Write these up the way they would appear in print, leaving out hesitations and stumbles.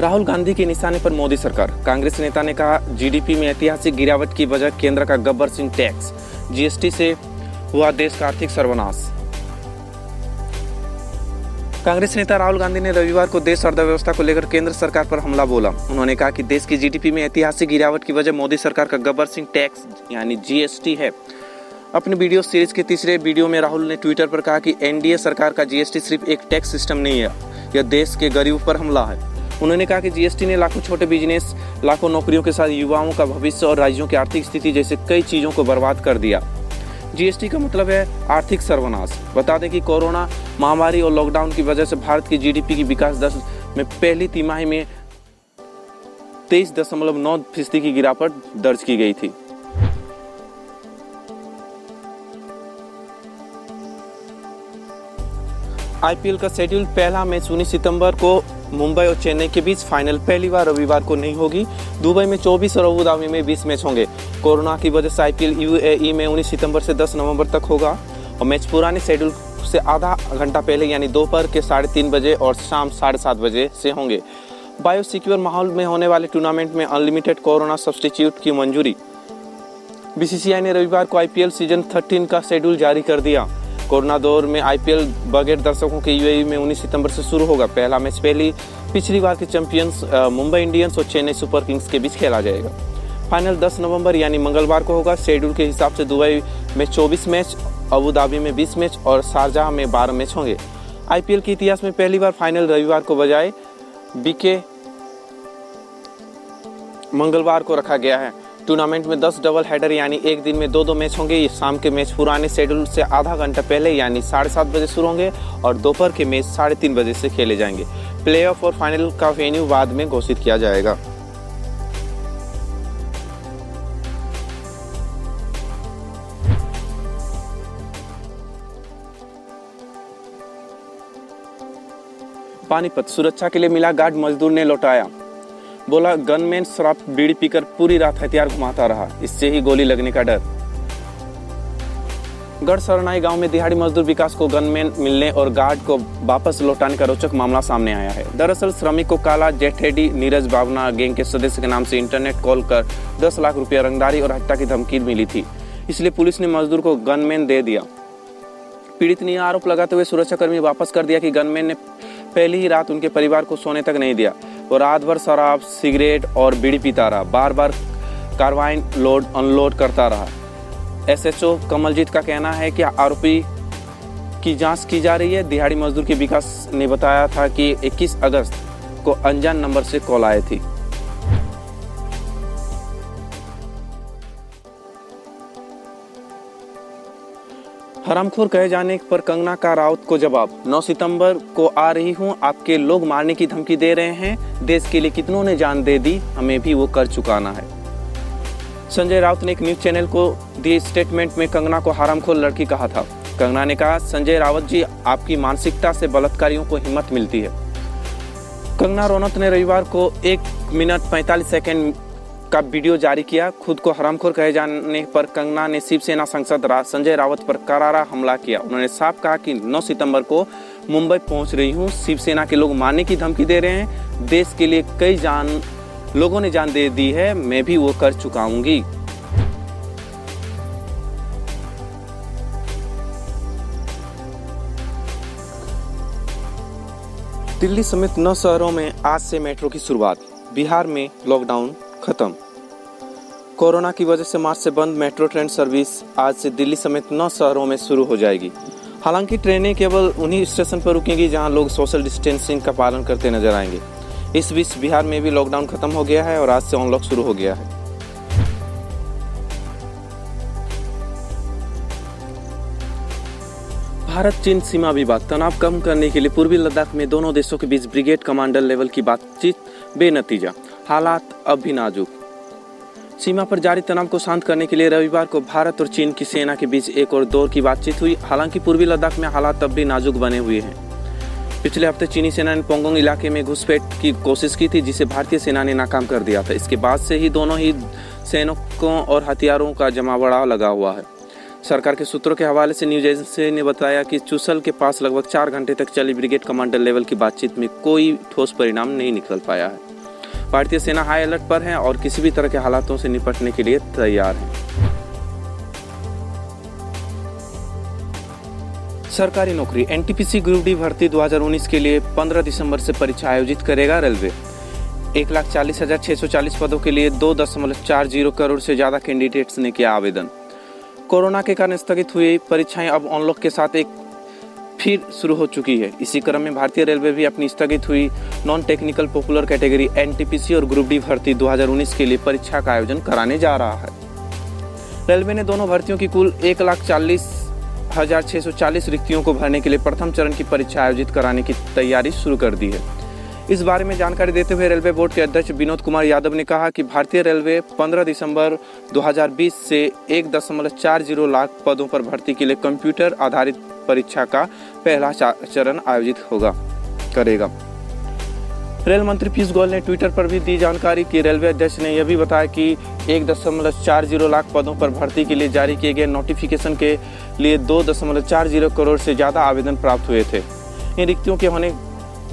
राहुल गांधी के निशाने पर मोदी सरकार। कांग्रेस नेता ने कहा, जीडीपी में ऐतिहासिक गिरावट की वजह केंद्र का गब्बर सिंह टैक्स, जीएसटी से हुआ देश का आर्थिक सर्वनाश। कांग्रेस नेता राहुल गांधी ने रविवार को देश अर्थव्यवस्था को लेकर केंद्र सरकार पर हमला बोला। उन्होंने कहा कि देश की जीडीपी में ऐतिहासिक गिरावट की वजह मोदी सरकार का गब्बर सिंह टैक्स यानी जीएसटी है। अपने वीडियो सीरीज के तीसरे वीडियो में राहुल ने ट्विटर पर कहा कि एनडीए सरकार का जीएसटी सिर्फ एक टैक्स सिस्टम नहीं है, यह देश के गरीबों पर हमला है। उन्होंने कहा कि जीएसटी ने लाखों छोटे बिजनेस, लाखों नौकरियों के साथ युवाओं का भविष्य और राज्यों की आर्थिक स्थिति जैसे कई चीजों को बर्बाद कर दिया। जीएसटी का मतलब है आर्थिक सर्वनाश। बता दें कि कोरोना महामारी और लॉकडाउन की वजह से भारत की जीडीपी की विकास दर में पहली तिमाही में 23.9% की गिरावट दर्ज की गई थी। आईपीएल का शेड्यूल पहला मैच 19 सितंबर को मुंबई और चेन्नई के बीच, फाइनल पहली बार रविवार को नहीं होगी। दुबई में 24 और अबू धाबी में 20 मैच होंगे। कोरोना की वजह से आईपीएल यूएई में 19 सितंबर से 10 नवंबर तक होगा और मैच पुराने शेड्यूल से आधा घंटा पहले यानी दोपहर के 3:30 बजे और शाम 7:30 बजे से होंगे। बायोसिक्योर माहौल में होने वाले टूर्नामेंट में अनलिमिटेड कोरोना सब्स्टिट्यूट की मंजूरी। बीसीसीआई ने रविवार को आईपीएल सीजन 13 का शेड्यूल जारी कर दिया। कोरोना दौर में आईपीएल बगैर दर्शकों के यूएई में 19 सितंबर से शुरू होगा। पहला मैच पिछली बार के चैंपियंस मुंबई इंडियंस और चेन्नई सुपर किंग्स के बीच खेला जाएगा। फाइनल 10 नवंबर यानी मंगलवार को होगा। शेड्यूल के हिसाब से दुबई में 24 मैच, अबू धाबी में 20 मैच और शारजाह में 12 मैच होंगे। आईपीएल के इतिहास में पहली बार फाइनल रविवार को बजाय बीके मंगलवार को रखा गया है। टूर्नामेंट में 10 डबल हेडर यानी एक दिन में 2 मैच होंगे। ये शाम के मैच पुराने शेड्यूल से आधा घंटा पहले यानी 7:30 बजे शुरू होंगे और दोपहर के मैच 3:30 बजे से खेले जाएंगे। प्लेऑफ और फाइनल का वेन्यू बाद में घोषित किया जाएगा। पानीपत, सुरक्षा के लिए मिला गार्ड मजदूर ने लौटाया। बोला, गनमैन शराब बीड़ी पीकर पूरी रात हथियार घुमाता रहा, इससे ही गोली लगने का डर। गढ़ सरनाई गांव में दिहाड़ी मजदूर विकास को गनमैन मिलने और गार्ड को वापस लौटाने का रोचक मामला सामने आया है। दरअसल श्रमिक को काला जेठेडी नीरज बावना गैंग के सदस्य के नाम से इंटरनेट कॉल कर 10 लाख रुपया रंगदारी और हत्या की धमकी मिली थी। इसलिए पुलिस ने मजदूर को गनमैन दे दिया। पीड़ित ने आरोप लगाते हुए सुरक्षाकर्मी वापस कर दिया कि गनमैन ने पहली ही रात उनके परिवार को सोने तक नहीं दिया। वो रात भर शराब, सिगरेट और बीड़ी पीता रहा, बार बार कार्बाइन लोड अनलोड करता रहा। एसएचओ कमलजीत का कहना है कि आरोपी की जांच की जा रही है। दिहाड़ी मजदूर के विकास ने बताया था कि 21 अगस्त को अनजान नंबर से कॉल आई थी। हरामखोर कहे जाने पर कंगना का राउत को जवाब। 9 सितंबर को आ रही हूं, आपके लोग मारने की धमकी दे रहे हैं। देश के लिए कितनों ने जान दे दी, हमें भी वो कर चुकाना है। संजय राउत ने एक न्यूज चैनल को दिए स्टेटमेंट में कंगना को हरामखोर लड़की कहा था। कंगना ने कहा, संजय राउत जी, आपकी मानसिकता से बलात्कारियों को हिम्मत मिलती है। कंगना रनौत ने रविवार को 1 मिनट 45 सेकंड का वीडियो जारी किया। खुद को हरामखोर कहे जाने पर कंगना ने शिवसेना सांसद संजय राउत पर करारा हमला किया। उन्होंने साफ कहा कि 9 सितंबर को मुंबई पहुंच रही हूं, शिवसेना के लोग मारने की धमकी दे रहे हैं। देश के लिए कई लोगों ने जान दे दी है, मैं भी वो कर चुकाऊंगी। दिल्ली समेत 9 शहरों में आज से मेट्रो की शुरुआत। बिहार में लॉकडाउन खत्म। कोरोना की वजह से मार्च से बंद मेट्रो ट्रेन सर्विस आज से दिल्ली समेत 9 शहरों में शुरू हो जाएगी। हालांकि ट्रेनें केवल उन्हीं स्टेशन पर रुकेंगी जहां लोग सोशल डिस्टेंसिंग का पालन करते नजर आएंगे। इस बीच बिहार में भी लॉकडाउन खत्म हो गया है और आज से अनलॉक शुरू हो गया है। भारत चीन सीमा विवाद तनाव कम करने के लिए पूर्वी लद्दाख में दोनों देशों के बीच ब्रिगेड कमांडर लेवल की बातचीत बेनतीजा। हालात अब भी नाजुक। सीमा पर जारी तनाव को शांत करने के लिए रविवार को भारत और चीन की सेना के बीच एक और दौर की बातचीत हुई। हालांकि पूर्वी लद्दाख में हालात अब भी नाजुक बने हुए हैं। पिछले हफ्ते चीनी सेना ने पोंगोंग इलाके में घुसपैठ की कोशिश की थी, जिसे भारतीय सेना ने नाकाम कर दिया था। इसके बाद से ही दोनों ही सैनिकों और हथियारों का जमावड़ा लगा हुआ है। सरकार के सूत्रों के हवाले से न्यूज एजेंसी ने बताया कि चुशल के पास लगभग 4 घंटे तक चली ब्रिगेड कमांडर लेवल की बातचीत में कोई ठोस परिणाम नहीं निकल पाया है। भारतीय सेना हाई अलर्ट पर है और किसी भी तरह के हालातों से निपटने के लिए तैयार है। सरकारी नौकरी एनटीपीसी ग्रुप डी भर्ती 2019 के लिए 15 दिसंबर से परीक्षा आयोजित करेगा रेलवे। 1,40,640 पदों के लिए 2.40 करोड़ से ज़्यादा कैंडिडेट्स ने किया आवेदन। कोरोना के कारण स्थगित हुई परीक्षाएं अब अनलॉक के साथ एक फिर शुरू हो चुकी है। इसी क्रम में भारतीय रेलवे भी अपनी स्थगित हुई non technical popular category NTPC और ग्रुप डी भर्ती 2019 के लिए परीक्षा का आयोजन कराने जा रहा है। रेलवे ने दोनों भर्तियों की कुल 1,40,640 रिक्तियों को भरने के लिए प्रथम चरण की परीक्षा आयोजित कराने की तैयारी शुरू कर दी है। इस बारे में जानकारी देते हुए रेलवे बोर्ड के अध्यक्ष विनोद कुमार यादव ने कहा कि भारतीय रेलवे 15 दिसंबर 2020 से 1.40 लाख पदों पर भर्ती के लिए कंप्यूटर आधारित परीक्षा का पहला चरण आयोजित करेगा। रेल मंत्री पीयूष गोयल ने ट्विटर पर भी दी जानकारी कि रेलवे अध्यक्ष ने यह भी बताया कि 1.40 लाख पदों पर भर्ती के लिए जारी किए गए नोटिफिकेशन के लिए 2.40 करोड़ से ज़्यादा आवेदन प्राप्त हुए थे। इन रिक्तियों के होने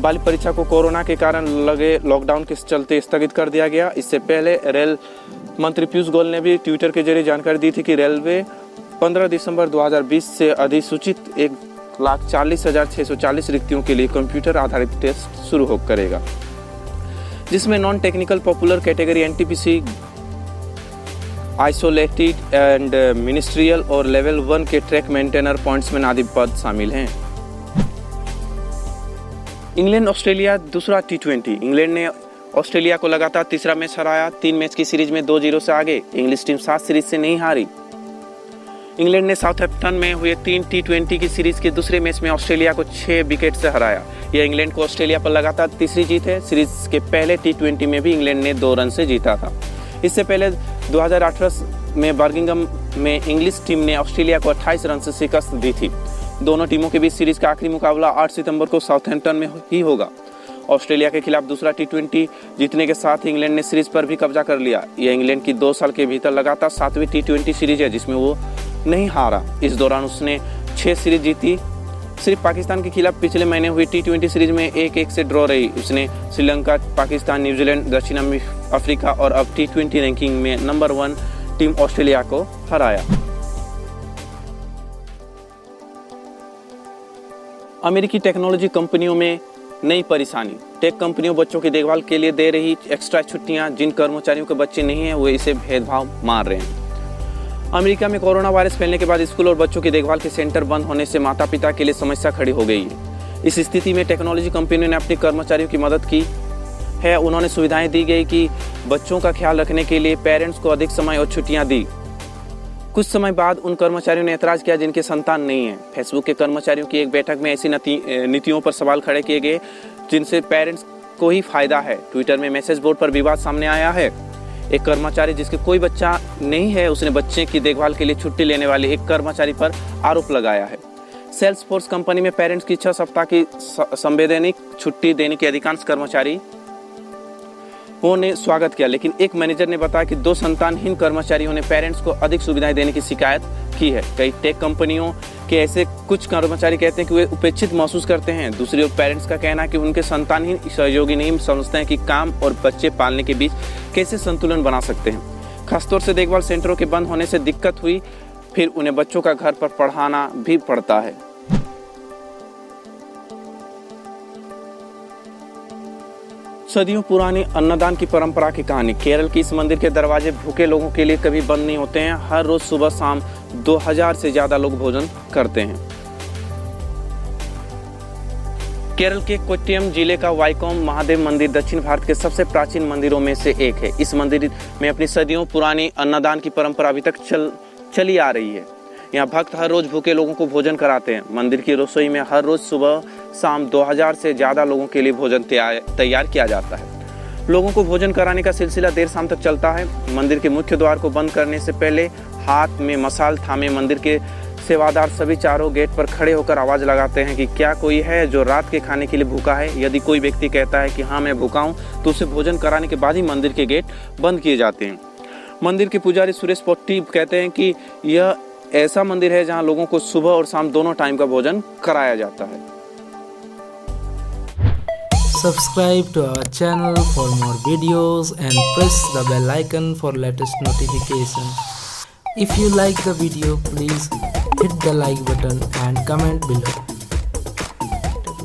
वाली परीक्षा को कोरोना के कारण लगे लॉकडाउन के चलते स्थगित कर दिया गया। इससे पहले रेल मंत्री पीयूष गोयल ने भी ट्विटर के जरिए जानकारी दी थी कि रेलवे 15 दिसंबर 2020 से अधिसूचित 1,40,640 रिक्तियों के लिए कंप्यूटर आधारित टेस्ट शुरू करेगा, जिसमें non technical popular category NTPC, isolated and ministerial और लेवल 1 के ट्रैक मेंटेनर, पॉइंट्समैन आदि पद शामिल हैं। इंग्लैंड ऑस्ट्रेलिया दूसरा T20। इंग्लैंड ने ऑस्ट्रेलिया को लगातार तीसरा मैच हराया। 3 मैच की सीरीज में 2-0 से आगे। इंग्लिश टीम 7 सीरीज से नहीं हारी। इंग्लैंड ने साउथहैम्पटन में हुए 3 T20 की सीरीज के दूसरे मैच में ऑस्ट्रेलिया को 6 विकेट से हराया। यह इंग्लैंड को ऑस्ट्रेलिया पर लगातार तीसरी जीत है। सीरीज के पहले T20 में भी इंग्लैंड ने 2 रन से जीता था। इससे पहले 2018 में बर्मिंघम में इंग्लिश टीम ने ऑस्ट्रेलिया को 28 रन से शिकस्त दी थी। दोनों टीमों के बीच सीरीज का आखिरी मुकाबला 8 सितंबर को साउथहैम्पटन में ही होगा। ऑस्ट्रेलिया के खिलाफ दूसरा T20 जीतने के साथ ही इंग्लैंड ने सीरीज पर भी कब्जा कर लिया। यह इंग्लैंड की 2 साल के भीतर लगातार 7वीं T20 सीरीज है जिसमें वो नहीं हारा। इस दौरान उसने 6 सीरीज जीती। सिर्फ पाकिस्तान के खिलाफ पिछले महीने हुई T20 सीरीज में 1-1 से ड्रॉ रही। उसने श्रीलंका, पाकिस्तान, न्यूजीलैंड, दक्षिण अफ्रीका और अब T20 रैंकिंग में नंबर 1 टीम ऑस्ट्रेलिया को हराया। अमेरिकी टेक्नोलॉजी कंपनियों में नई परेशानी। टेक कंपनियों बच्चों की देखभाल के लिए दे रही एक्स्ट्रा छुट्टियां। जिन कर्मचारियों के बच्चे नहीं हैं वे इसे भेदभाव मान रहे हैं। अमेरिका में कोरोना वायरस फैलने के बाद स्कूल और बच्चों की देखभाल के सेंटर बंद होने से माता पिता के लिए समस्या खड़ी हो गई है। इस स्थिति में टेक्नोलॉजी कंपनियों ने अपने कर्मचारियों की मदद की है। उन्होंने सुविधाएं दी गई कि बच्चों का ख्याल रखने के लिए पेरेंट्स को अधिक समय और छुट्टियां दी। कुछ समय बाद उन कर्मचारियों ने ऐतराज किया जिनके संतान नहीं है। फेसबुक के कर्मचारियों की एक बैठक में ऐसी नीतियों पर सवाल खड़े किए गए जिनसे पेरेंट्स को ही फायदा है। ट्विटर में मैसेज बोर्ड पर विवाद सामने आया है। एक कर्मचारी जिसके कोई बच्चा नहीं है उसने बच्चे की देखभाल के लिए छुट्टी लेने वाले एक कर्मचारी पर आरोप लगाया है। सेल्सफोर्स कंपनी में पेरेंट्स की 6 सप्ताह की संवैधानिक छुट्टी देने के अधिकांश कर्मचारी ने स्वागत किया, लेकिन एक मैनेजर ने बताया कि 2 संतानहीन कर्मचारियों ने पेरेंट्स को अधिक सुविधाएं देने की शिकायत की है। कई टेक कंपनियों के ऐसे कुछ कर्मचारी कहते हैं कि वे उपेक्षित महसूस करते हैं। दूसरी ओर पेरेंट्स का कहना है कि उनके संतानहीन सहयोगी नहीं समझते हैं कि काम और बच्चे पालने के बीच कैसे संतुलन बना सकते हैं। खासतौर से देखभाल सेंटरों के बंद होने से दिक्कत हुई, फिर उन्हें बच्चों का घर पर पढ़ाना भी पड़ता है। सदियों पुरानी अन्नदान की परंपरा की कहानी। केरल के इस मंदिर के दरवाजे भूखे लोगों के लिए कभी बंद नहीं होते हैं। हर रोज सुबह शाम 2000 से ज्यादा लोग भोजन करते हैं। केरल के कोट्टयम जिले का वाइकोम महादेव मंदिर दक्षिण भारत के सबसे प्राचीन मंदिरों में से एक है। इस मंदिर में अपनी सदियों पुरानी अन्नदान की परंपरा अभी तक चली आ रही है। यहाँ भक्त हर रोज भूखे लोगों को भोजन कराते हैं। मंदिर की रसोई में हर रोज सुबह शाम 2000 से ज्यादा लोगों के लिए भोजन तैयार किया जाता है। लोगों को भोजन कराने का सिलसिला देर शाम तक चलता है। मंदिर के मुख्य द्वार को बंद करने से पहले हाथ में मसाल थामे मंदिर के सेवादार सभी चारों गेट पर खड़े होकर आवाज लगाते हैं कि क्या कोई है जो रात के खाने के लिए भूखा है। यदि कोई व्यक्ति कहता है कि हाँ मैं भूखा हूँ तो उसे भोजन कराने के बाद ही मंदिर के गेट बंद किए जाते हैं। मंदिर के पुजारी सुरेश पोट्टी कहते हैं कि यह ऐसा मंदिर है जहां लोगों को सुबह और शाम दोनों टाइम का भोजन कराया जाता है। Subscribe to our channel for more videos and press the bell icon for latest notification. If you like the video, please hit the like button and comment below.